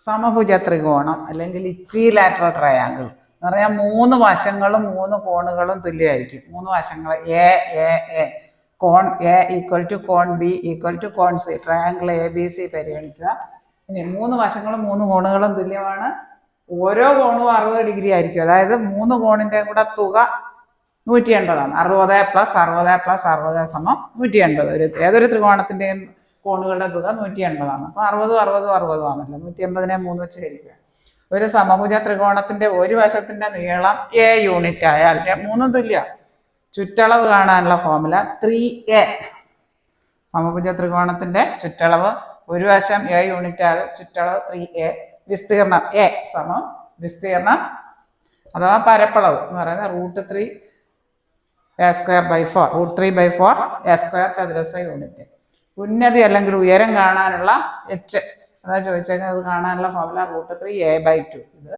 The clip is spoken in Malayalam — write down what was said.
സമഭുജ ത്രികോണം അല്ലെങ്കിൽ ഇക്വിലാറ്ററൽ ട്രയാങ്കിൾ എന്ന് പറഞ്ഞാൽ 3 വശങ്ങളും 3 കോണുകളും തുല്യമായിരിക്കും. 3 വശങ്ങൾ എ എ എ കോൺ എ ഈക്വൽ ടു കോൺ ബി ഈക്വൽ ടു കോൺ C, triangle A B C പരിഗണിക്കുക. ഇനി 3 വശങ്ങളും 3 കോണുകളും തുല്യമാണ്. ഓരോ കോണും 60 ഡിഗ്രി ആയിരിക്കും. അതായത് 3 കോണിൻ്റെ കൂടെ തുക 180 60 + 60 + 60 സമം 180. ഏതൊരു ത്രികോണത്തിൻ്റെയും കോണുകളുടെ തുക 180. അപ്പോൾ 60 60 60 ആണല്ലോ. 180നെ 3 വെച്ച് ഹരിക്കുക. ഒരു സമഭുജ ത്രികോണത്തിന്റെ ഒരു വശത്തിന്റെ നീളം എ യൂണിറ്റ് ആയാൽ 3 തുല്യ. ചുറ്റളവ് കാണാനുള്ള ഫോർമുല 3a. സമഭുജ ത്രികോണത്തിന്റെ ചുറ്റളവ് ഒരു വശം എ യൂണിറ്റ് ആയാൽ ചുറ്റളവ് 3a. വിസ്തീർണം എ സമം വിസ്തീർണം അഥവാ പരപ്പളവ് എന്ന് പറയുന്നത് √3 a²/4 √3/4 a² ചതുരശ്ര യൂണിറ്റ്. ഉന്നതി അല്ലെങ്കിൽ ഉയരം കാണാനുള്ള h അതാ ചോദിച്ചേക്കുന്നത്. അത് കാണാനുള്ള ഫോർമുല √3a/2. ഇത്